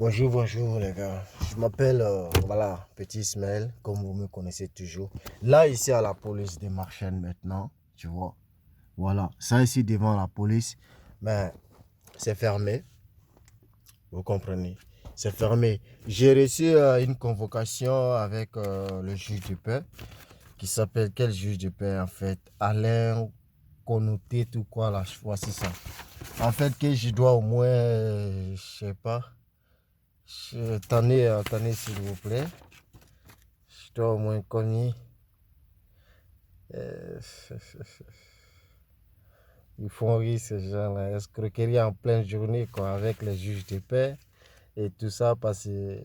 Bonjour les gars. Je m'appelle Petit Ismaël, comme vous me connaissez toujours. Là, ici à la police de Marchand maintenant, tu vois. Voilà, ça ici devant la police, mais c'est fermé, vous comprenez. C'est fermé. J'ai reçu une convocation avec le juge de paix, qui s'appelle quel juge de paix en fait? Alain Connoté, tout quoi là, voici ça. En fait, que je dois au moins, je sais pas. Attendez, s'il vous plaît. Je dois au moins cogner. Euh, Ils font rire ces gens-là. Escroquerie en pleine journée quoi, avec les juges de paix et tout ça parce que.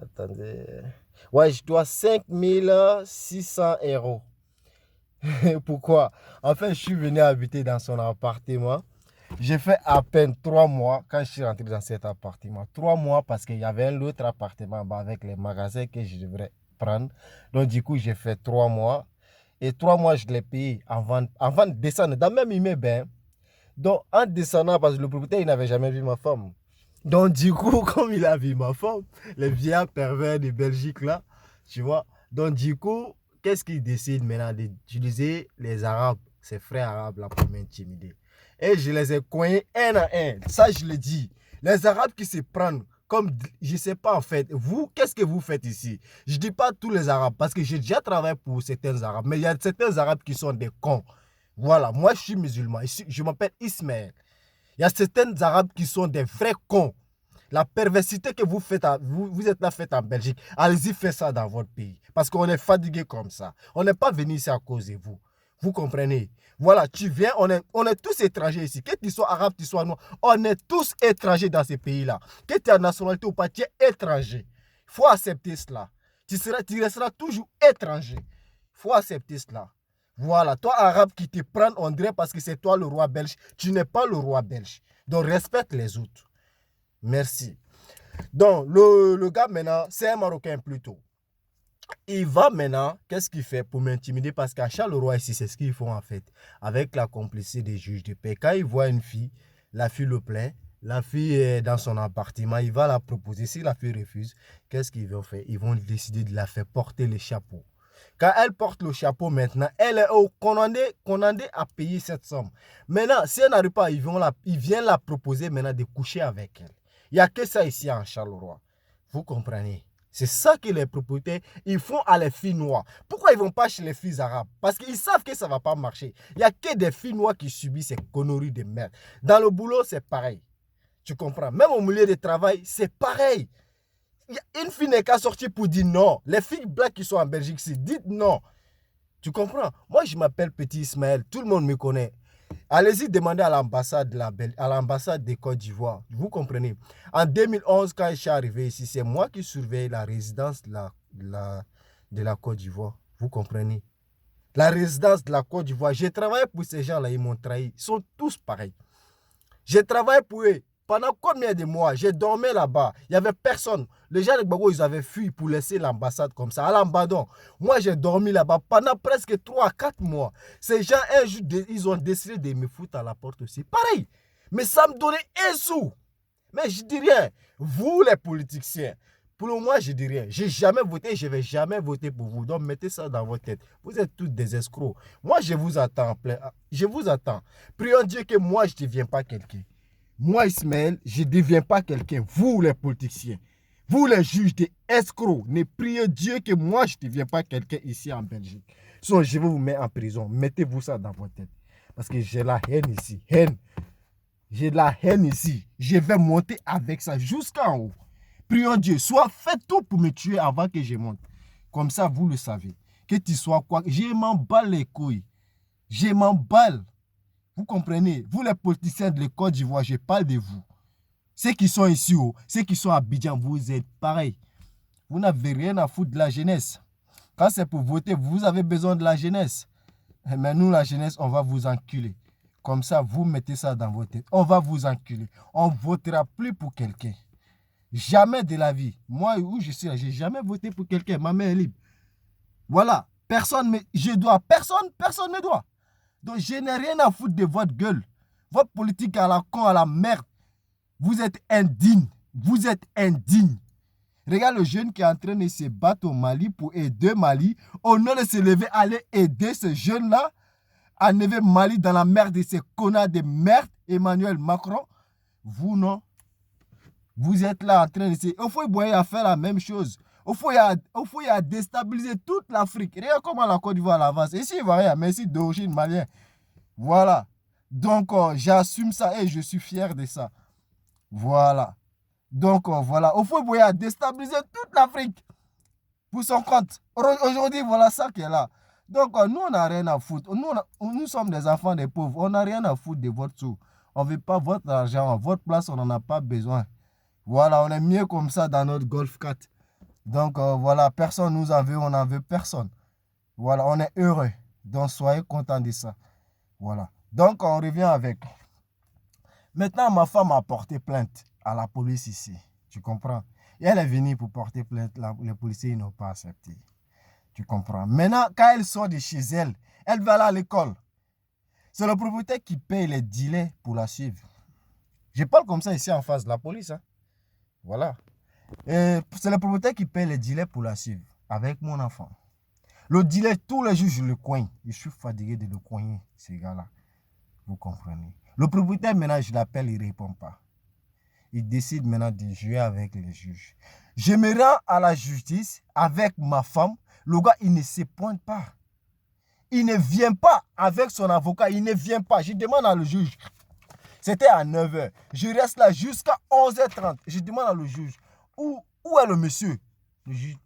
Attendez. Ouais, je dois 5 600 euros. Pourquoi? En fait, je suis venu habiter dans son appartement. J'ai fait à peine 3 mois quand je suis rentré dans cet appartement. 3 mois parce qu'il y avait un autre appartement avec les magasins que je devrais prendre. Donc, du coup, j'ai fait 3 mois. Et 3 mois, je l'ai payé avant de descendre dans le même immeuble. Hein. Donc, en descendant, parce que le propriétaire, il n'avait jamais vu ma femme. Donc, du coup, comme il a vu ma femme, les vieillards pervers de Belgique, là, tu vois. Donc, du coup, qu'est-ce qu'il décide maintenant d'utiliser les Arabes, ses frères arabes, là, pour m'intimider. Et je les ai coignés un à un. Ça, je le dis. Les Arabes qui se prennent comme, je ne sais pas en fait, vous, qu'est-ce que vous faites ici? Je ne dis pas tous les Arabes, parce que j'ai déjà travaillé pour certains Arabes, mais il y a certains Arabes qui sont des cons. Voilà, moi je suis musulman, je m'appelle Ismaël. Il y a certains Arabes qui sont des vrais cons. La perversité que vous faites, vous êtes là faite en Belgique, allez-y faire ça dans votre pays. Parce qu'on est fatigué comme ça. On n'est pas venu ici à cause de vous. Vous comprenez? Voilà, tu viens, on est tous étrangers ici. Que tu sois arabe, tu sois noir, on est tous étrangers dans ces pays-là. Que tu aies nationalité ou pas, tu es étranger. Il faut accepter cela. Tu resteras toujours étranger. Il faut accepter cela. Voilà, toi arabe qui te prend, on dirait parce que c'est toi le roi belge. Tu n'es pas le roi belge. Donc respecte les autres. Merci. Donc, le gars maintenant, c'est un Marocain plutôt. Il va maintenant, qu'est-ce qu'il fait pour m'intimider? Parce qu'à Charleroi ici, c'est ce qu'ils font en fait. Avec la complicité des juges de paix. Quand il voit une fille, la fille le plaît, la fille est dans son appartement, il va la proposer. Si la fille refuse, qu'est-ce qu'ils vont faire? Ils vont décider de la faire porter le chapeau. Quand elle porte le chapeau maintenant, elle est condamnée à payer cette somme. Maintenant, si elle n'arrive pas, ils viennent la proposer maintenant de coucher avec elle. Il n'y a que ça ici en Charleroi. Vous comprenez? C'est ça que les propriétaires, ils font à les filles noires. Pourquoi ils ne vont pas chez les filles arabes? Parce qu'ils savent que ça ne va pas marcher. Il n'y a que des filles noires qui subissent ces conneries de merde. Dans le boulot, c'est pareil. Tu comprends? Même au milieu de travail, c'est pareil. Une fille n'est qu'à sortir pour dire non. Les filles blanches qui sont en Belgique, c'est dites non. Tu comprends? Moi, je m'appelle Petit Ismaël. Tout le monde me connaît. Allez-y demander à l'ambassade de Côte d'Ivoire. Vous comprenez? En 2011, quand je suis arrivé ici, c'est moi qui surveille la résidence de la Côte d'Ivoire. Vous comprenez? La résidence de la Côte d'Ivoire. J'ai travaillé pour ces gens-là, ils m'ont trahi. Ils sont tous pareils. J'ai travaillé pour eux. Pendant combien de mois? J'ai dormi là-bas. Il n'y avait personne. Les gens de Gbagbo, ils avaient fui pour laisser l'ambassade comme ça, à l'abandon. Moi, j'ai dormi là-bas pendant presque 3 à 4 mois. Ces gens, un jour, ils ont décidé de me foutre à la porte aussi. Pareil. Mais ça me donnait un sou. Mais je dis rien. Vous, les politiciens, pour le moment, je dis rien. J'ai jamais voté, je ne vais jamais voter pour vous. Donc, mettez ça dans votre tête. Vous êtes tous des escrocs. Moi, je vous attends en plein. Je vous attends. Prions Dieu que moi, je ne deviens pas quelqu'un. Moi, Ismaël, je ne deviens pas quelqu'un. Vous, les politiciens, vous, les juges des escrocs, ne priez Dieu que moi, je ne deviens pas quelqu'un ici en Belgique. Sinon, je vais vous mettre en prison. Mettez-vous ça dans votre tête. Parce que j'ai la haine ici. Haine. J'ai la haine ici. Je vais monter avec ça jusqu'en haut. Prions Dieu. Soit faites tout pour me tuer avant que je monte. Comme ça, vous le savez. Que tu sois quoi. Je m'emballe les couilles. Je m'emballe. Vous comprenez? Vous, les politiciens de l'école d'Ivoire, je parle de vous. Ceux qui sont ici, ceux qui sont à Abidjan, vous êtes pareil. Vous n'avez rien à foutre de la jeunesse. Quand c'est pour voter, vous avez besoin de la jeunesse. Mais nous, la jeunesse, on va vous enculer. Comme ça, vous mettez ça dans votre tête. On va vous enculer. On ne votera plus pour quelqu'un. Jamais de la vie. Moi, où je suis, je n'ai jamais voté pour quelqu'un. Ma main est libre. Voilà. Personne ne doit. Donc, je n'ai rien à foutre de votre gueule. Votre politique à la con, à la merde. Vous êtes indigne. Vous êtes indigne. Regarde le jeune qui est en train de se battre au Mali pour aider Mali. Au lieu de se lever, aller aider ce jeune-là, à enlever Mali dans la merde de ces connards de merde, Emmanuel Macron. Vous, non. Vous êtes là en train de se... Il faut à faire la même chose. Il faut y a déstabiliser toute l'Afrique. Regarde comment la Côte d'Ivoire avance. Ici, il va rien. Mais ici, d'origine malienne. Voilà. Donc, j'assume ça et je suis fier de ça. Voilà. Donc, voilà. Il faut déstabiliser toute l'Afrique pour son compte. Aujourd'hui, voilà ça qui est là. Donc, nous, on n'a rien à foutre. Nous sommes des enfants des pauvres. On n'a rien à foutre de votre sou. On ne veut pas votre argent. Votre place, on n'en a pas besoin. Voilà, on est mieux comme ça dans notre Golf 4. Donc, voilà, personne nous en veut. On n'en veut personne. Voilà, on est heureux. Donc, soyez contents de ça. Voilà. Donc, on revient avec. Maintenant, ma femme a porté plainte à la police ici. Tu comprends? Et elle est venue pour porter plainte. Les policiers n'ont pas accepté. Tu comprends? Maintenant, quand elle sort de chez elle, elle va aller à l'école. C'est le propriétaire qui paye les délais pour la suivre. Je parle comme ça ici en face de la police. Hein. Voilà. C'est le propriétaire qui paye les délais pour la suivre avec mon enfant. Le délai, tous les jours, je le coigne. Je suis fatigué de le coigner, ces gars-là. Vous comprenez? Le propriétaire, maintenant, je l'appelle, il ne répond pas. Il décide maintenant de jouer avec les juges. Je me rends à la justice avec ma femme. Le gars, il ne se pointe pas. Il ne vient pas avec son avocat. Il ne vient pas. Je demande à le juge. C'était à 9 h. Je reste là jusqu'à 11 h 30. Je demande à le juge. Où est le monsieur? Le juge.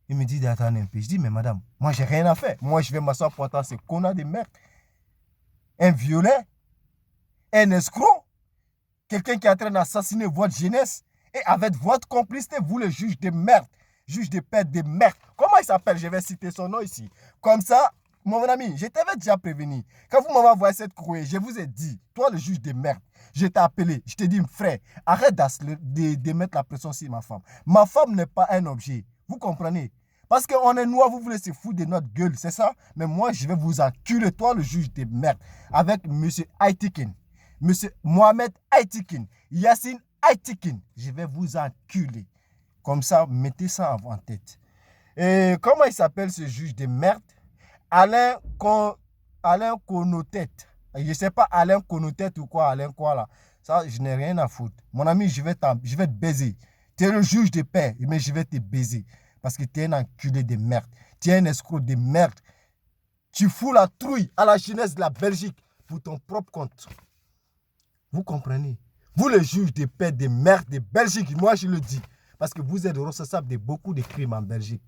Il me dit d'attendre un peu. Je dis, mais madame, moi, j'ai rien à faire. Moi, je vais m'asseoir pour attendre ce connard de merde. Un violet. Un escroc. Quelqu'un qui est en train d'assassiner votre jeunesse. Et avec votre complicité, vous, le juge de merde. Juge de perte de merde. Comment il s'appelle? Je vais citer son nom ici. Comme ça, mon ami, je t'avais déjà prévenu. Quand vous m'avez envoyé cette courrier, je vous ai dit, toi le juge de merde, je t'ai appelé, je t'ai dit, frère, arrête de mettre la pression sur ma femme. Ma femme n'est pas un objet. Vous comprenez? Parce qu'on est noir, vous voulez se foutre de notre gueule, c'est ça? Mais moi, je vais vous enculer, toi le juge de merde, avec M. Aitikin, M. Mohamed Aitikin, Yassine Aitikin. Je vais vous enculer. Comme ça, mettez ça en tête. Et comment il s'appelle ce juge de merde? Alain Konotet. Je ne sais pas Alain Konotet ou quoi, Alain quoi là. Ça, je n'ai rien à foutre. Mon ami, je vais te baiser. Tu es le juge de paix, mais je vais te baiser. Parce que tu es un enculé de merde. Tu es un escroc de merde. Tu fous la trouille à la jeunesse de la Belgique pour ton propre compte. Vous comprenez? Vous, les juges de paix de merde de Belgique, moi je le dis. Parce que vous êtes responsables de beaucoup de crimes en Belgique.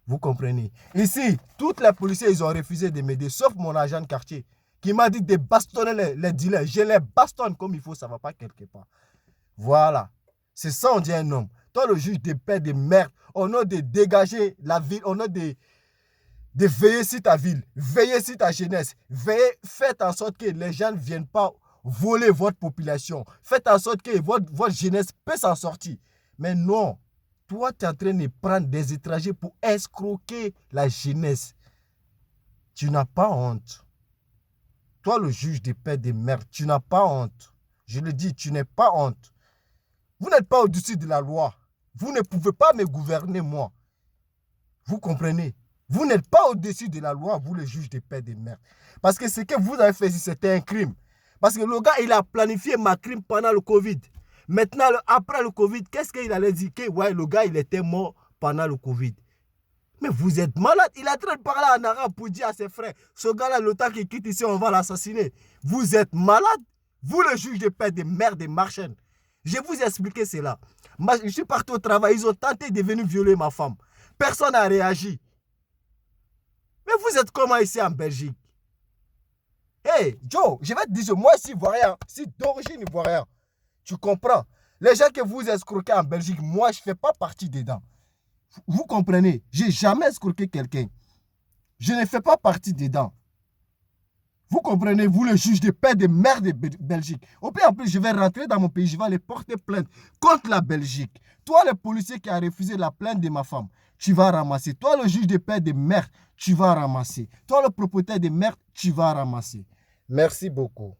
Vous comprenez? Ici, tous les policiers, ils ont refusé de m'aider, sauf mon agent de quartier, qui m'a dit de bastonner les dealers. Je les bastonne comme il faut, ça ne va pas quelque part. Voilà. C'est ça, on dit un homme. Toi, le juge de paix de merde, on a de dégager la ville, on a de veiller sur ta ville, veiller sur ta jeunesse, faites en sorte que les gens ne viennent pas voler votre population. Faites en sorte que votre jeunesse peut s'en sortir. Mais non. Toi, tu es en train de prendre des étrangers pour escroquer la jeunesse. Tu n'as pas honte. Toi, le juge de paix de merde, tu n'as pas honte. Je le dis, tu n'as pas honte. Vous n'êtes pas au-dessus de la loi. Vous ne pouvez pas me gouverner, moi. Vous comprenez? Vous n'êtes pas au-dessus de la loi, vous, le juge de paix de merde. Parce que ce que vous avez fait ici, c'était un crime. Parce que le gars, il a planifié ma crime pendant le Covid. Maintenant, après le Covid, qu'est-ce qu'il allait dire? Que ouais, le gars, il était mort pendant le Covid. Mais vous êtes malade. Il est en train de parler en arabe pour dire à ses frères, ce gars-là, le temps qu'il quitte ici, on va l'assassiner. Vous êtes malade. Vous, le juge de paix de merde et marchaine. Je vous ai expliqué cela. Je suis parti au travail. Ils ont tenté de venir violer ma femme. Personne n'a réagi. Mais vous êtes comment ici en Belgique? Hey, Joe, je vais te dire, moi, ici, ivoirien, si d'origine ivoirien. Tu comprends? Les gens que vous escroquez en Belgique, moi, je ne fais pas partie dedans. Vous comprenez? Je n'ai jamais escroqué quelqu'un. Je ne fais pas partie dedans. Vous comprenez? Vous, le juge de paix de merde de Belgique. Au pire, en plus, je vais rentrer dans mon pays. Je vais aller porter plainte contre la Belgique. Toi, le policier qui a refusé la plainte de ma femme, tu vas ramasser. Toi, le juge de paix de merde, tu vas ramasser. Toi, le propriétaire de merde, tu vas ramasser. Merci beaucoup.